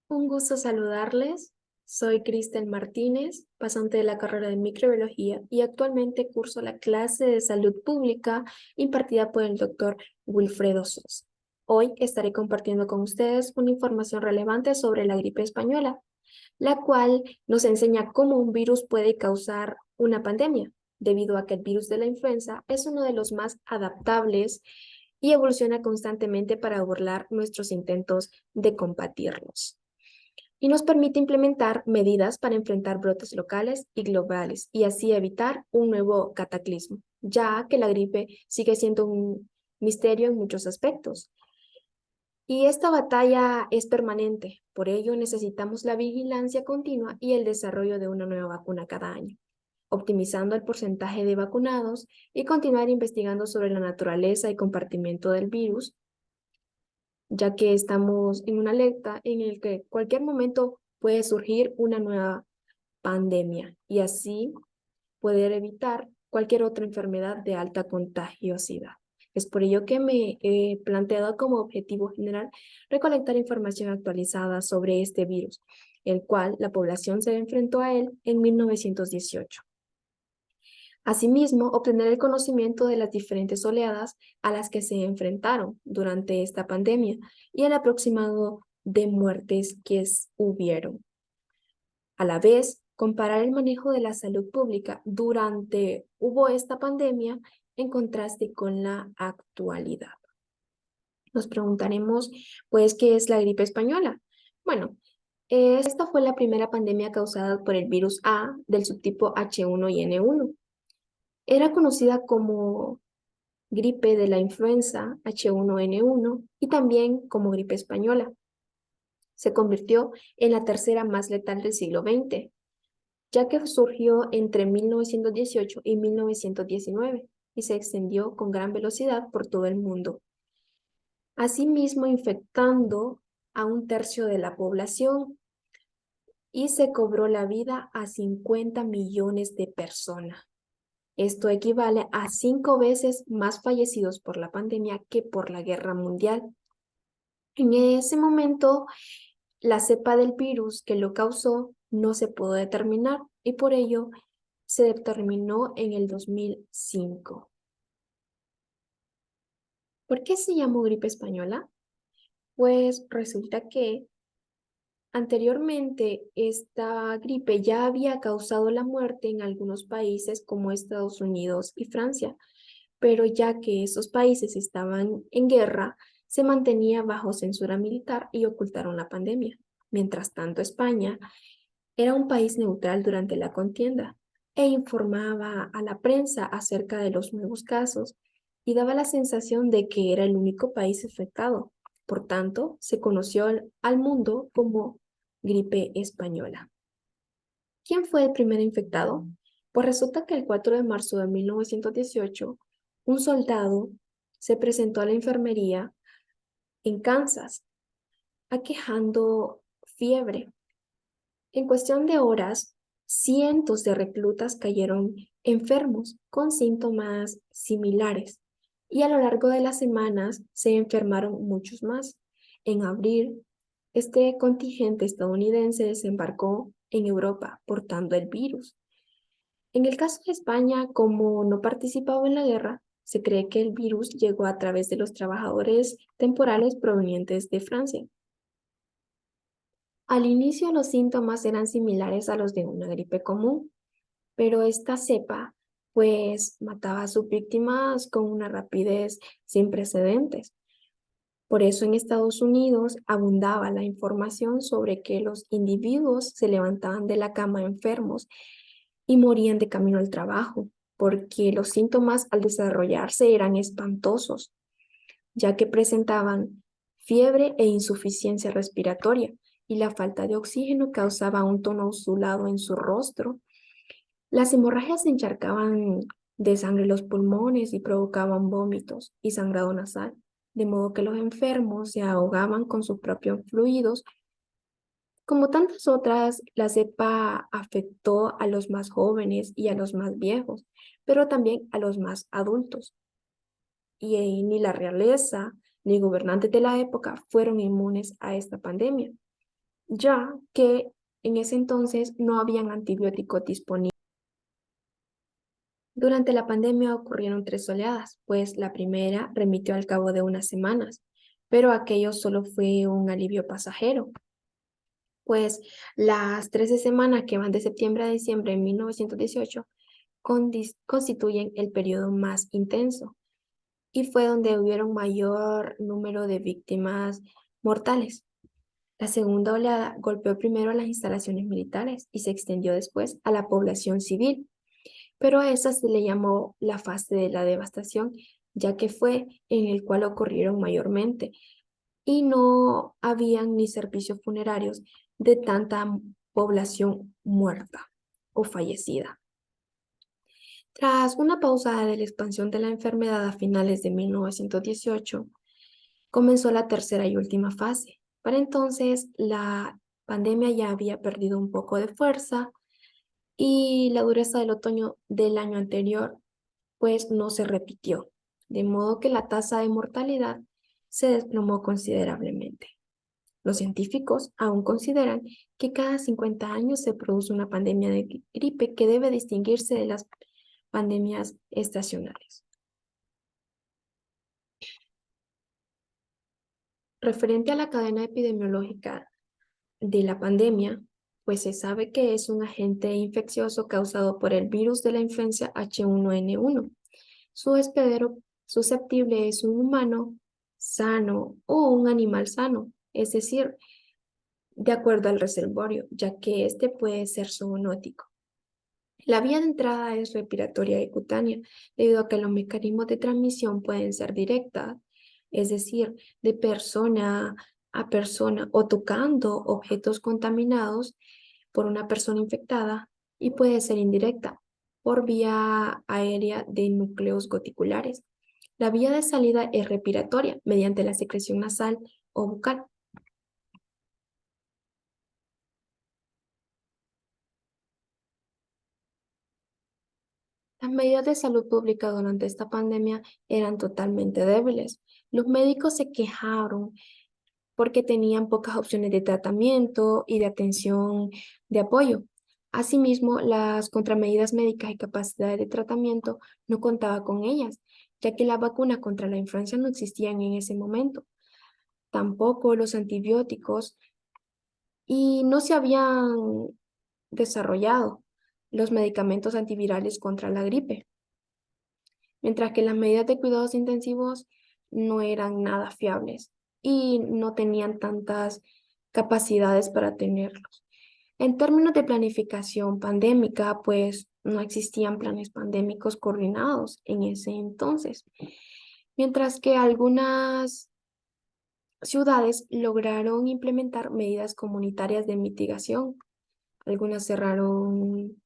Un gusto saludarles. Soy Cristel Martínez, pasante de la carrera de microbiología y actualmente curso la clase de salud pública impartida por el doctor Wilfredo Sosa. Hoy estaré compartiendo con ustedes una información relevante sobre la gripe española, la cual nos enseña cómo un virus puede causar una pandemia, debido a que el virus de la influenza es uno de los más adaptables y evoluciona constantemente para burlar nuestros intentos de combatirlos y nos permite implementar medidas para enfrentar brotes locales y globales y así evitar un nuevo cataclismo, ya que la gripe sigue siendo un misterio en muchos aspectos. Y esta batalla es permanente, por ello necesitamos la vigilancia continua y el desarrollo de una nueva vacuna cada año, optimizando el porcentaje de vacunados y continuar investigando sobre la naturaleza y compartimiento del virus, ya que estamos en una alerta en el que cualquier momento puede surgir una nueva pandemia y así poder evitar cualquier otra enfermedad de alta contagiosidad. Es por ello que me he planteado como objetivo general recolectar información actualizada sobre este virus, el cual la población se enfrentó a él en 1918. Asimismo, obtener el conocimiento de las diferentes oleadas a las que se enfrentaron durante esta pandemia y el aproximado de muertes que hubieron. A la vez, comparar el manejo de la salud pública durante hubo esta pandemia en contraste con la actualidad. Nos preguntaremos, pues, ¿qué es la gripe española? Bueno, esta fue la primera pandemia causada por el virus A del subtipo H1N1. Era conocida como gripe de la influenza H1N1 y también como gripe española. Se convirtió en la tercera más letal del siglo XX, ya que surgió entre 1918 y 1919 y se extendió con gran velocidad por todo el mundo, asimismo infectando a un tercio de la población y se cobró la vida a 50 millones de personas. Esto equivale a 5 veces más fallecidos por la pandemia que por la guerra mundial. En ese momento, la cepa del virus que lo causó no se pudo determinar y por ello se determinó en el 2005. ¿Por qué se llamó gripe española? Pues resulta que anteriormente esta gripe ya había causado la muerte en algunos países como Estados Unidos y Francia, pero ya que esos países estaban en guerra, se mantenía bajo censura militar y ocultaron la pandemia. Mientras tanto, España era un país neutral durante la contienda e informaba a la prensa acerca de los nuevos casos y daba la sensación de que era el único país afectado. Por tanto, se conoció al mundo como gripe española. ¿Quién fue el primer infectado? Pues resulta que el 4 de marzo de 1918, un soldado se presentó a la enfermería en Kansas, aquejando fiebre. En cuestión de horas, cientos de reclutas cayeron enfermos con síntomas similares y a lo largo de las semanas se enfermaron muchos más. En abril, este contingente estadounidense desembarcó en Europa portando el virus. En el caso de España, como no participaba en la guerra, se cree que el virus llegó a través de los trabajadores temporales provenientes de Francia. Al inicio los síntomas eran similares a los de una gripe común, pero esta cepa pues mataba a sus víctimas con una rapidez sin precedentes. Por eso en Estados Unidos abundaba la información sobre que los individuos se levantaban de la cama enfermos y morían de camino al trabajo, porque los síntomas al desarrollarse eran espantosos, ya que presentaban fiebre e insuficiencia respiratoria, y la falta de oxígeno causaba un tono azulado en su rostro. Las hemorragias se encharcaban de sangre los pulmones y provocaban vómitos y sangrado nasal, de modo que los enfermos se ahogaban con sus propios fluidos. Como tantas otras, la cepa afectó a los más jóvenes y a los más viejos, pero también a los más adultos. Y ni la realeza ni gobernantes de la época fueron inmunes a esta pandemia. ya que en ese entonces no habían antibióticos disponibles. Durante la pandemia ocurrieron tres oleadas, pues la primera remitió al cabo de unas semanas, pero aquello solo fue un alivio pasajero, pues las 13 semanas que van de septiembre a diciembre de 1918 constituyen el periodo más intenso y fue donde hubieron mayor número de víctimas mortales. La segunda oleada golpeó primero a las instalaciones militares y se extendió después a la población civil, pero a esa se le llamó la fase de la devastación, ya que fue en el cual ocurrieron mayormente y no habían ni servicios funerarios de tanta población muerta o fallecida. Tras una pausa de la expansión de la enfermedad a finales de 1918, comenzó la tercera y última fase. Para entonces, la pandemia ya había perdido un poco de fuerza y la dureza del otoño del año anterior pues no se repitió, de modo que la tasa de mortalidad se desplomó considerablemente. Los científicos aún consideran que cada 50 años se produce una pandemia de gripe que debe distinguirse de las pandemias estacionales. Referente a la cadena epidemiológica de la pandemia, pues se sabe que es un agente infeccioso causado por el virus de la influenza H1N1. Su hospedero susceptible es un humano sano o un animal sano, es decir, de acuerdo al reservorio, ya que este puede ser zoonótico. La vía de entrada es respiratoria y cutánea, debido a que los mecanismos de transmisión pueden ser directas, es decir, de persona a persona o tocando objetos contaminados por una persona infectada, y puede ser indirecta, por vía aérea de núcleos goticulares. La vía de salida es respiratoria, mediante la secreción nasal o bucal. Las medidas de salud pública durante esta pandemia eran totalmente débiles. Los médicos se quejaron porque tenían pocas opciones de tratamiento y de atención de apoyo. Asimismo, las contramedidas médicas y capacidades de tratamiento no contaba con ellas, ya que las vacunas contra la influenza no existían en ese momento. Tampoco los antibióticos y no se habían desarrollado los medicamentos antivirales contra la gripe, mientras que las medidas de cuidados intensivos no eran nada fiables y no tenían tantas capacidades para tenerlos. En términos de planificación pandémica, pues no existían planes pandémicos coordinados en ese entonces, mientras que algunas ciudades lograron implementar medidas comunitarias de mitigación. Algunas cerraron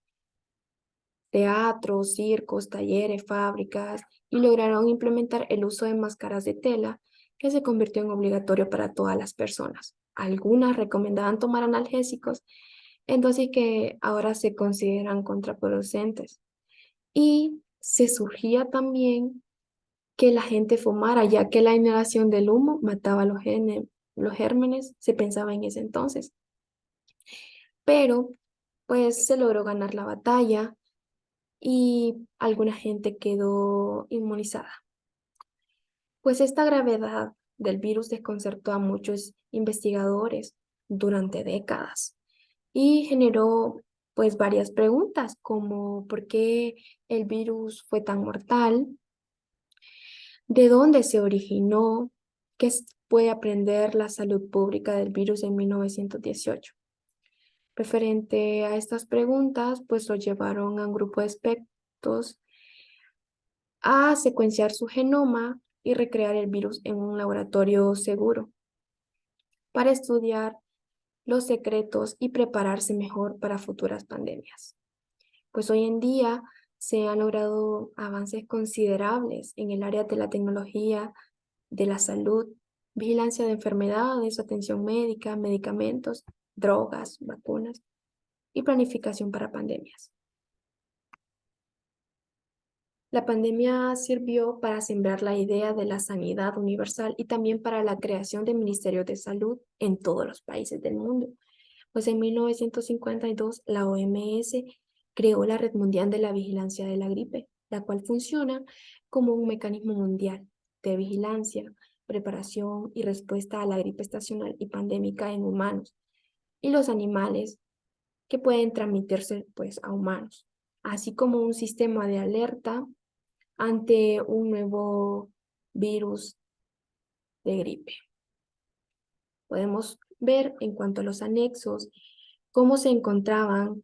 teatros, circos, talleres, fábricas y lograron implementar el uso de máscaras de tela que se convirtió en obligatorio para todas las personas. Algunas recomendaban tomar analgésicos en dosis que ahora se consideran contraproducentes. Y se surgía también que la gente fumara, ya que la inhalación del humo mataba los gérmenes, se pensaba en ese entonces. Pero pues se logró ganar la batalla y alguna gente quedó inmunizada. Pues esta gravedad del virus desconcertó a muchos investigadores durante décadas y generó pues varias preguntas como ¿por qué el virus fue tan mortal? ¿De dónde se originó? Puede aprender la salud pública del virus en 1918? Referente a estas preguntas, pues lo llevaron a un grupo de expertos a secuenciar su genoma y recrear el virus en un laboratorio seguro para estudiar los secretos y prepararse mejor para futuras pandemias. Pues hoy en día se han logrado avances considerables en el área de la tecnología, de la salud, vigilancia de enfermedades, atención médica, medicamentos, drogas, vacunas y planificación para pandemias. La pandemia sirvió para sembrar la idea de la sanidad universal y también para la creación de ministerios de salud en todos los países del mundo. Pues en 1952 la OMS creó la Red Mundial de la Vigilancia de la Gripe, la cual funciona como un mecanismo mundial de vigilancia, preparación y respuesta a la gripe estacional y pandémica en humanos y los animales que pueden transmitirse pues a humanos, así como un sistema de alerta ante un nuevo virus de gripe. Podemos ver en cuanto a los anexos cómo se encontraban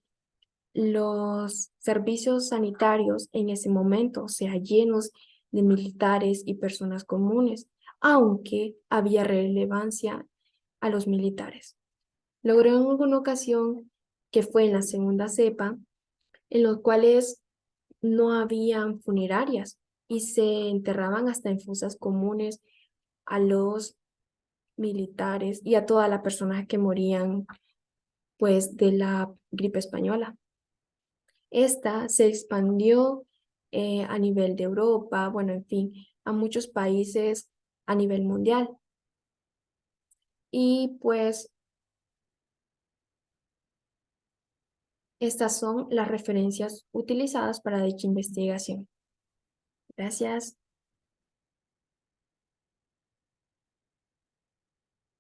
los servicios sanitarios en ese momento, o sea, llenos de militares y personas comunes, aunque había relevancia a los militares. Logró en alguna ocasión, que fue en la segunda cepa, en los cuales no habían funerarias y se enterraban hasta en fosas comunes a los militares y a todas las personas que morían pues de la gripe española. Esta se expandió a nivel de Europa, bueno, en fin, a muchos países a nivel mundial. Y pues estas son las referencias utilizadas para dicha investigación. Gracias.